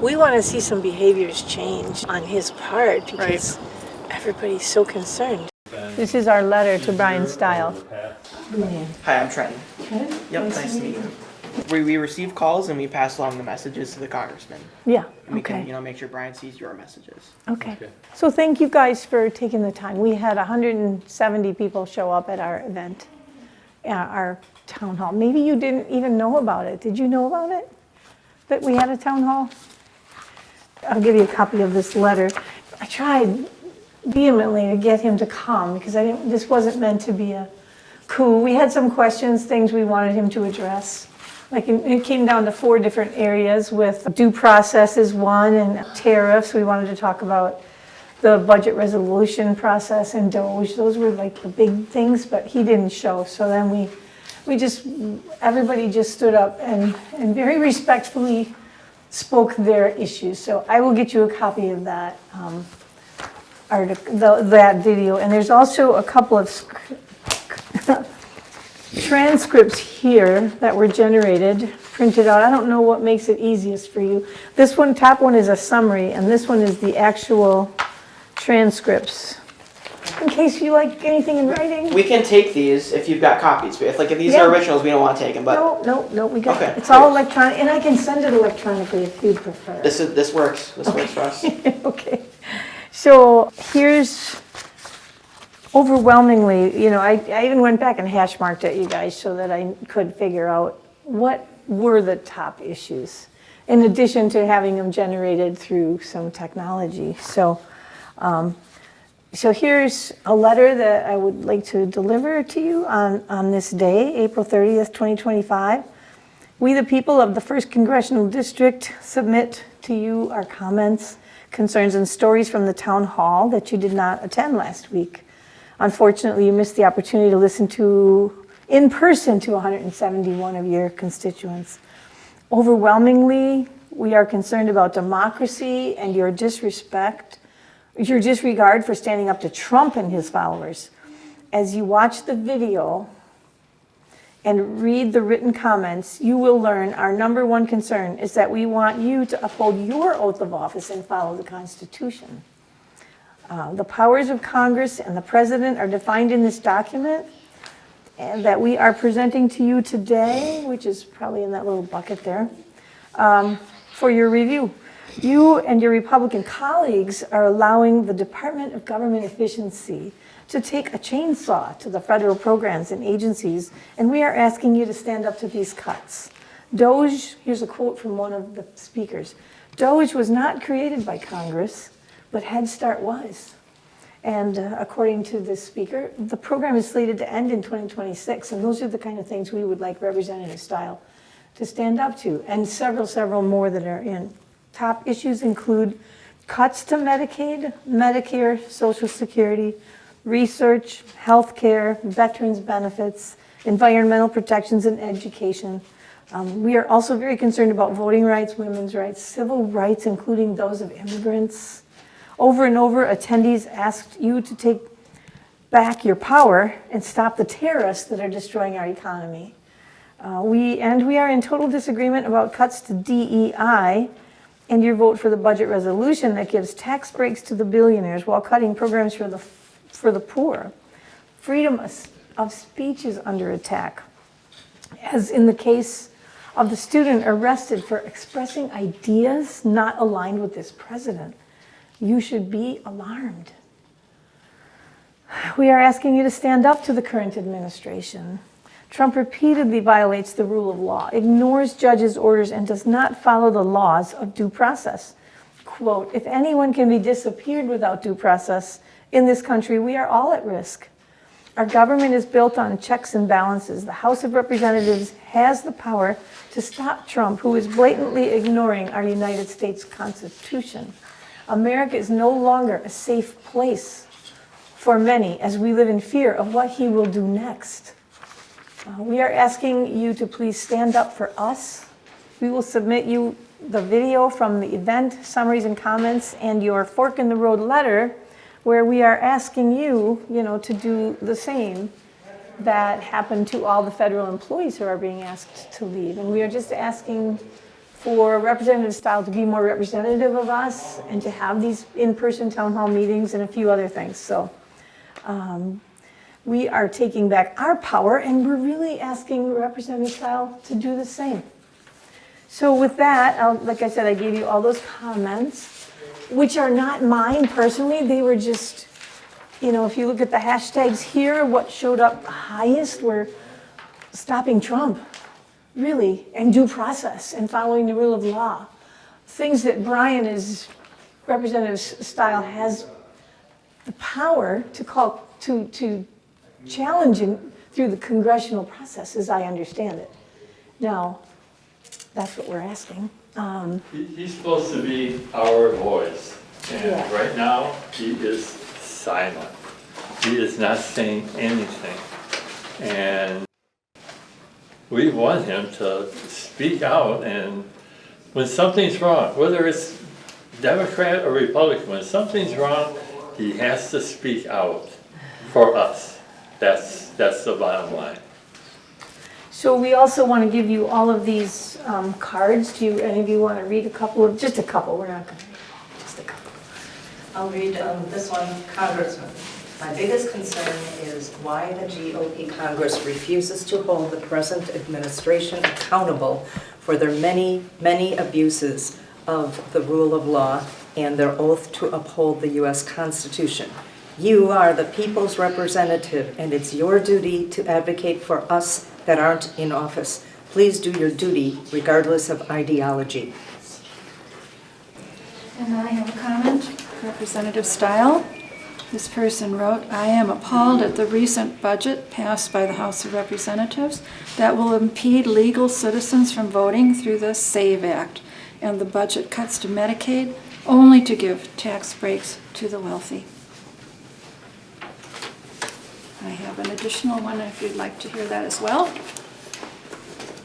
we want to see some behaviors change on his part because everybody's so concerned. This is our letter to Bryan Steil. Hi, I'm Trenton. Okay. Yep, nice to meet you. We receive calls and we pass along the messages to the congressman. Yeah, And we okay. can, make sure Bryan sees your messages. Okay. So thank you guys for taking the time. We had 170 people show up at our event, our town hall. Maybe you didn't even know about it. Did you know about it? That we had a town hall? I'll give you a copy of this letter. I tried vehemently to get him to come because this wasn't meant to be a coup. We had some questions, things we wanted him to address. Like it came down to 4 different areas with due process is one and tariffs. We wanted to talk about the budget resolution process and DOGE. Those were like the big things, but he didn't show. So then everybody just stood up and very respectfully spoke their issues. So I will get you a copy of that that video. And there's also a couple of transcripts here that were generated, printed out. I don't know what makes it easiest for you. This one, top one is a summary, and this one is the actual transcripts. In case you like anything in writing. We can take these if you've got copies. If these are originals, we don't want to take them. But No, we got okay, it's all electronic, and I can send it electronically if you'd prefer. This works. This works for us. Okay. So here's overwhelmingly, I even went back and hash marked it, you guys, so that I could figure out what were the top issues, in addition to having them generated through some technology. So here's a letter that I would like to deliver to you on this day, April 30th, 2025. We, the people of the 1st Congressional District, submit to you our comments, concerns, and stories from the town hall that you did not attend last week. Unfortunately, you missed the opportunity to listen in person to 171 of your constituents. Overwhelmingly, we are concerned about democracy and your disregard for standing up to Trump and his followers. As you watch the video and read the written comments, you will learn our number one concern is that we want you to uphold your oath of office and follow the Constitution. The powers of Congress and the President are defined in this document and that we are presenting to you today, which is probably in that little bucket there, for your review. You and your Republican colleagues are allowing the Department of Government Efficiency to take a chainsaw to the federal programs and agencies, and we are asking you to stand up to these cuts. DOGE, here's a quote from one of the speakers, DOGE was not created by Congress, but Head Start was. And according to this speaker, the program is slated to end in 2026, and those are the kind of things we would like Representative Steil to stand up to, and several more that are in. Top issues include cuts to Medicaid, Medicare, Social Security, research, health care, veterans benefits, environmental protections, and education. We are also very concerned about voting rights, women's rights, civil rights, including those of immigrants. Over and over, attendees asked you to take back your power and stop the terrorists that are destroying our economy. We are in total disagreement about cuts to DEI and your vote for the budget resolution that gives tax breaks to the billionaires while cutting programs for the poor. Freedom of speech is under attack, as in the case of the student arrested for expressing ideas not aligned with this president. You should be alarmed. We are asking you to stand up to the current administration. Trump repeatedly violates the rule of law, ignores judges' orders, and does not follow the laws of due process. Quote, if anyone can be disappeared without due process in this country, we are all at risk. Our government is built on checks and balances. The House of Representatives has the power to stop Trump, who is blatantly ignoring our United States Constitution. America is no longer a safe place for many as we live in fear of what he will do next. We are asking you to please stand up for us. We will submit you the video from the event, summaries and comments, and your fork in the road letter, where we are asking you, to do the same that happened to all the federal employees who are being asked to leave. And we are just asking for Representative Steil to be more representative of us and to have these in-person town hall meetings and a few other things. So we are taking back our power, and we're really asking Representative Steil to do the same. So with that, like I said, I gave you all those comments, which are not mine personally. They were just, you know, if you look at the hashtags here, what showed up highest were stopping Trump, really, and due process and following the rule of law. Things that Representative Steil has the power to call, to challenge through the congressional process, as I understand it. Now, that's what we're asking. He's supposed to be our voice, and Yeah. right now he is silent. He is not saying anything, and we want him to speak out. And when something's wrong, whether it's Democrat or Republican, when something's wrong, he has to speak out for us. That's the bottom line. So we also want to give you all of these cards. Do any of you want to read a couple of, just a couple, we're not going to read them all, just a couple. I'll read this one, Congressman. My biggest concern is why the GOP Congress refuses to hold the present administration accountable for their many, many abuses of the rule of law and their oath to uphold the U.S. Constitution. You are the people's representative, and it's your duty to advocate for us that aren't in office. Please do your duty regardless of ideology. And I have a comment. Representative Steil. This person wrote, I am appalled at the recent budget passed by the House of Representatives that will impede legal citizens from voting through the SAVE Act and the budget cuts to Medicaid only to give tax breaks to the wealthy. I have an additional one if you'd like to hear that as well.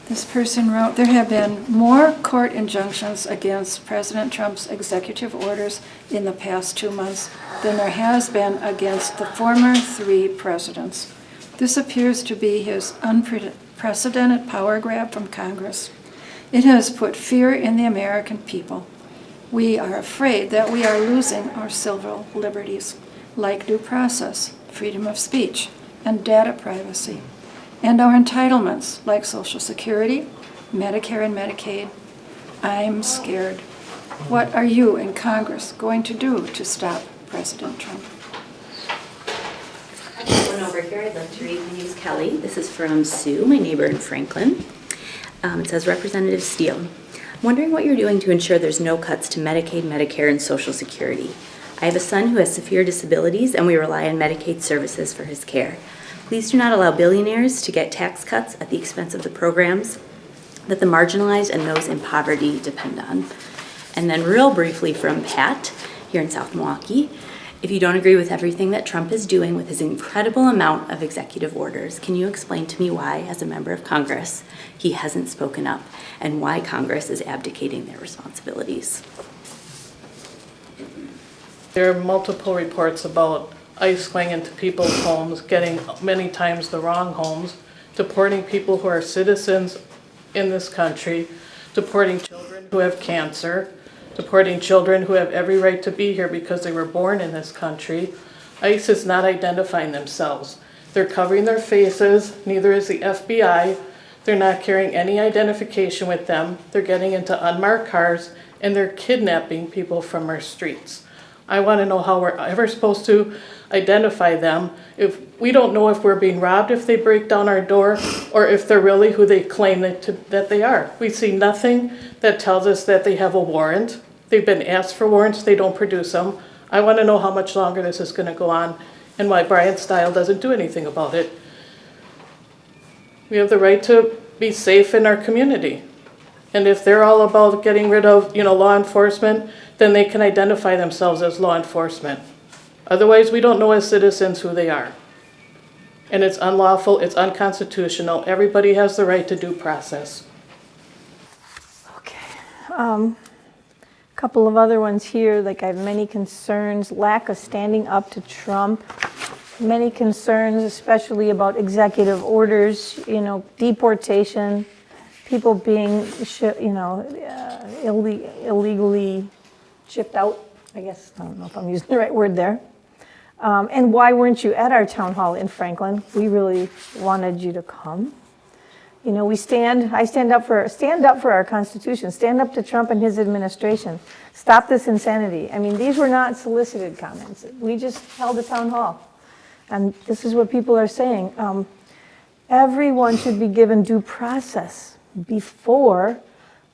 This person wrote, there have been more court injunctions against President Trump's executive orders in the past 2 months than there has been against the former 3 presidents. This appears to be his unprecedented power grab from Congress. It has put fear in the American people. We are afraid that we are losing our civil liberties, like due process, freedom of speech, and data privacy, and our entitlements like Social Security, Medicare and Medicaid. I'm scared. What are you in Congress going to do to stop President Trump? I have one over here I'd like to read. My name is Kelly. This is from Sue, my neighbor in Franklin. It says, Representative Steil, I'm wondering what you're doing to ensure there's no cuts to Medicaid, Medicare, and Social Security. I have a son who has severe disabilities, and we rely on Medicaid services for his care. Please do not allow billionaires to get tax cuts at the expense of the programs that the marginalized and those in poverty depend on. And then real briefly from Pat, here in South Milwaukee, if you don't agree with everything that Trump is doing with his incredible amount of executive orders, can you explain to me why, as a member of Congress, he hasn't spoken up, and why Congress is abdicating their responsibilities? There are multiple reports about ICE going into people's homes, getting many times the wrong homes, deporting people who are citizens in this country, deporting children who have cancer, deporting children who have every right to be here because they were born in this country. ICE is not identifying themselves. They're covering their faces, neither is the FBI. They're not carrying any identification with them. They're getting into unmarked cars, and they're kidnapping people from our streets. I want to know how we're ever supposed to identify them if we don't know if we're being robbed if they break down our door, or if they're really who they claim that they are. We see nothing that tells us that they have a warrant. They've been asked for warrants, they don't produce them. I want to know how much longer this is going to go on and why Bryan Steil doesn't do anything about it. We have the right to be safe in our community. And if they're all about getting rid of, law enforcement, then they can identify themselves as law enforcement. Otherwise, we don't know as citizens who they are. And it's unlawful, it's unconstitutional. Everybody has the right to due process. Okay. Couple of other ones here, like I have many concerns, lack of standing up to Trump, many concerns, especially about executive orders, deportation, people being, illegally shipped out, I guess. I don't know if I'm using the right word there. And why weren't you at our town hall in Franklin? We really wanted you to come. I stand up for our Constitution, stand up to Trump and his administration. Stop this insanity. I mean, these were not solicited comments. We just held a town hall. And this is what people are saying. Everyone should be given due process before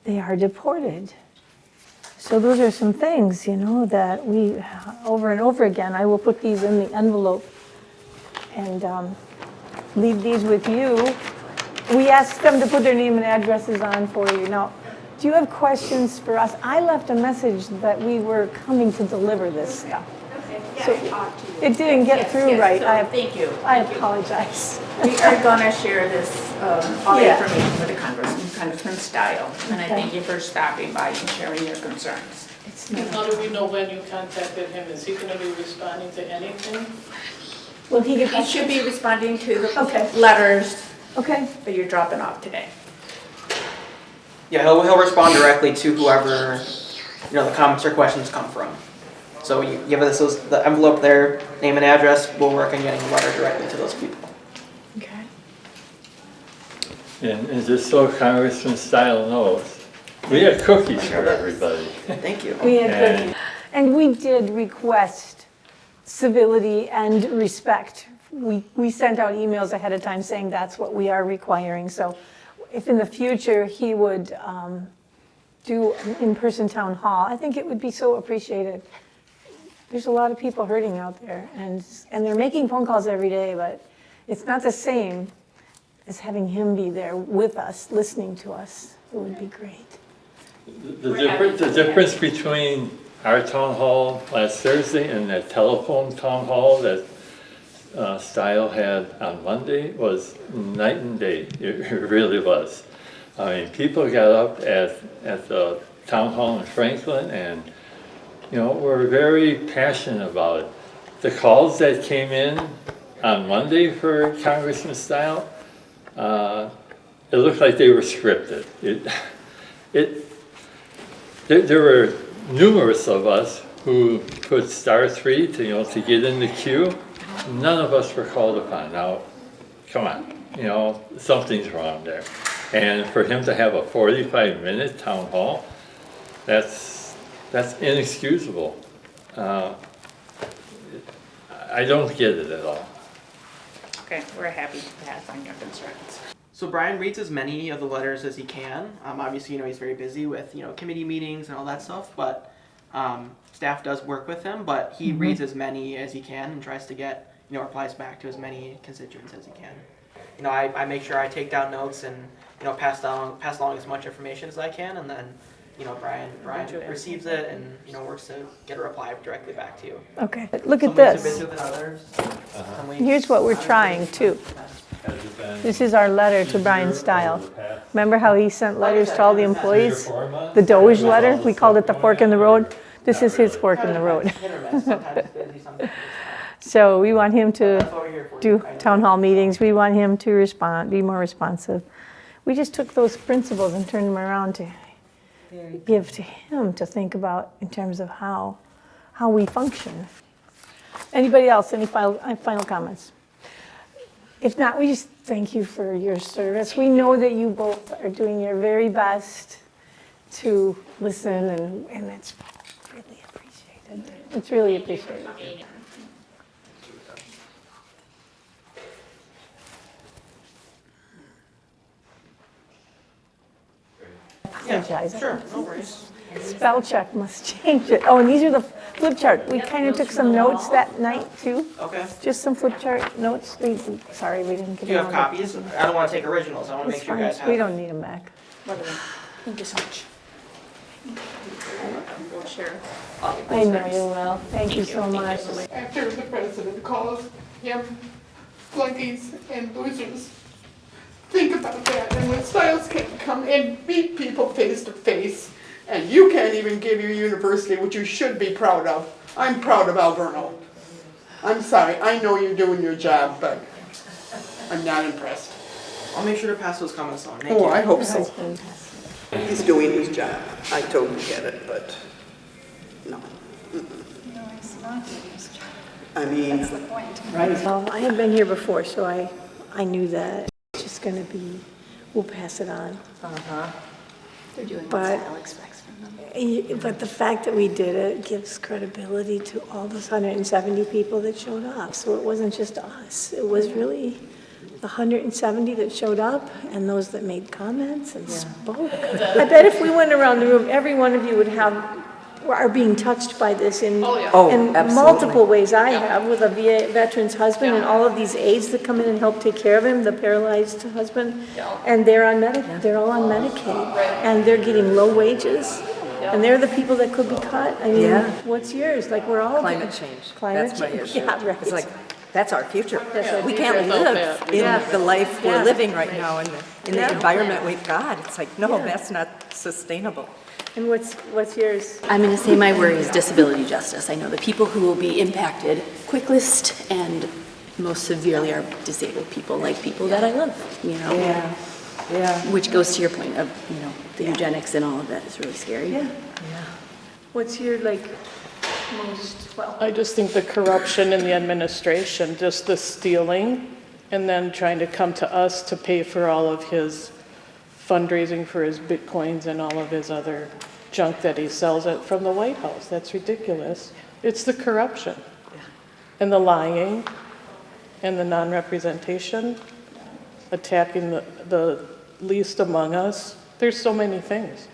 they are deported. So those are some things, that we, over and over again, I will put these in the envelope and leave these with you. We asked them to put their name and addresses on for you. Now, do you have questions for us? I left a message that we were coming to deliver this stuff. Yeah, So I talked to you. it didn't get through right. So thank you. I apologize. We are going to share this, all the Yeah. information with the Congressman Steil, and I thank you for stopping by and sharing your concerns. And how do we know when you contacted him? Is he gonna be responding to anything? Will he get He back? should be responding to Okay. the letters Okay. that you're dropping off today. Yeah, he'll respond directly to whoever, the comments or questions come from. So you give us the envelope there, name and address, we'll work on getting a letter directly to those people. Okay. And just so Congressman Steil knows, we had cookies for everybody. Thank you. We had And- cookies. And we did request civility and respect. We sent out emails ahead of time saying that's what we are requiring. So if in the future he would do an in-person town hall, I think it would be so appreciated. There's a lot of people hurting out there, and they're making phone calls every day, but it's not the same as having him be there with us, listening to us. It would be great. The difference between our town hall last Thursday and that telephone town hall that Steil had on Monday was night and day. It really was. I mean, people got up at the town hall in Franklin and, were very passionate about it. The calls that came in on Monday for Congressman Steil, it looked like they were scripted. There were numerous of us who put *3 to get in the queue. None of us were called upon. Now, come on, something's wrong there. And for him to have a 45-minute town hall, that's inexcusable. I don't get it at all. Okay, we're happy to pass on your concerns. So Brian reads as many of the letters as he can. Obviously, he's very busy with, committee meetings and all that stuff, but staff does work with him, but he reads as many as he can and tries to get, replies back to as many constituents as he can. I make sure I take down notes and, pass along as much information as I can, and then, Brian receives it and, works to get a reply directly back to you. Okay, look at Some weeks are this. busier than others. Some weeks- Here's what we're trying too. This is our letter to Bryan Steil. Remember how he sent letters to all the employees? The Doge letter, we called it the fork in the road. This is his fork in the road. Hit or miss. Sometimes it's busy, sometimes it's- So we want him to That's what we're here for. do town hall meetings. We want him to respond, be more responsive. We just took those principles and turned them around to give to him to think about in terms of how we function. Anybody else, any final comments? If not, we just thank you for your service. We know that you both are doing your very best to listen, and it's really appreciated. It's really appreciated. Apologize. Sure, no worries. Spell check must change it. Oh, and these are the flip chart. We kind of took some notes that night too. Okay. Just some flip chart notes. Sorry, we didn't get Do you have them all. copies? I don't want to take originals. I want to It's make sure you fine. guys have. We don't need them back. Thank you so much. We'll share. I know you will. Thank you so much. After the president calls him flunkies and losers, think about that. And when Stiles can't come and meet people face to face, and you can't even give your university, which you should be proud of. I'm proud of Alverno. I'm sorry, I know you're doing your job, but I'm not impressed. I'll make sure to pass those comments on. Thank Oh, you. I hope so. He's doing his job. I totally get it, but no. No, it's not doing his job. I mean, That's the point. Well, I had been here before, so I knew that it's just gonna be, we'll pass it on. They're doing what But- Steil expects from them. But the fact that we did it gives credibility to all those 170 people that showed up. So it wasn't just us. It was really the 170 that showed up and those that made comments and spoke. I bet if we went around the room, every one of you would are being touched by this in, in absolutely. multiple ways. I have with a VA veteran's husband and all of these aides that come in and help take care of him, the paralyzed husband. And they're on they're all on Medicaid and they're getting low wages. And they're the people that could be cut. I mean, what's yours? Like we're all Climate change. Climate That's my change. issue. Yeah, right. It's like, that's our future. our We future can't without live that. in the life Yeah. we're living right now in the Yeah. environment we've got. It's like, no, Yeah. that's not sustainable. And what's yours? I'm going to say my worry is disability justice. I know the people who will be impacted quickest and most severely are disabled people, like people that I love, you know? Yeah. Which goes to your point of, you know, the eugenics and all of that is really scary. Yeah. What's your most, well, I just think the corruption in the administration, just the stealing, and then trying to come to us to pay for all of his fundraising for his Bitcoins and all of his other junk that he sells from the White House. That's ridiculous. It's the corruption and the lying and the non-representation, attacking the least among us. There's so many things.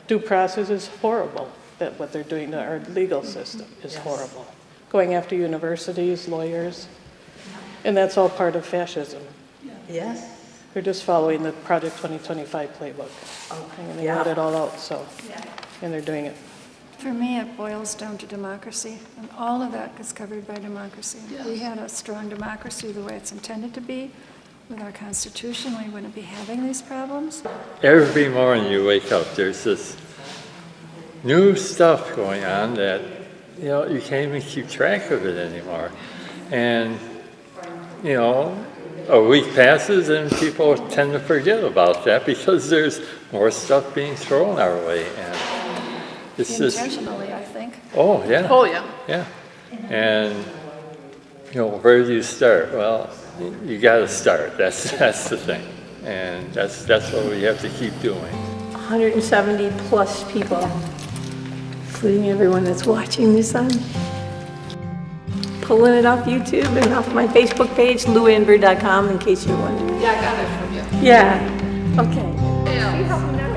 Due process is horrible, that what they're doing to our legal system is horrible. Going after universities, lawyers, and that's all part of fascism. Yes. They're just following the Project 2025 playbook. And they wrote it all out, so, and they're doing it. For me, it boils down to democracy, and all of that is covered by democracy. If we had a strong democracy the way it's intended to be, with our Constitution, we wouldn't be having these problems. Every morning you wake up, there's this new stuff going on that, you know, you can't even keep track of it anymore. And, you know, a week passes and people tend to forget about that because there's more stuff being thrown our way. And it's just, Intentionally, I think. oh, yeah. Oh, yeah. Yeah. And, you know, where do you start? Well, you got to start. That's the thing. And that's what we have to keep doing. 170 plus people, including everyone that's watching this on. Pulling it off YouTube and off my Facebook page, louanberg.com, in case you're wondering. Yeah, I got it from you. Yeah, okay. Yeah.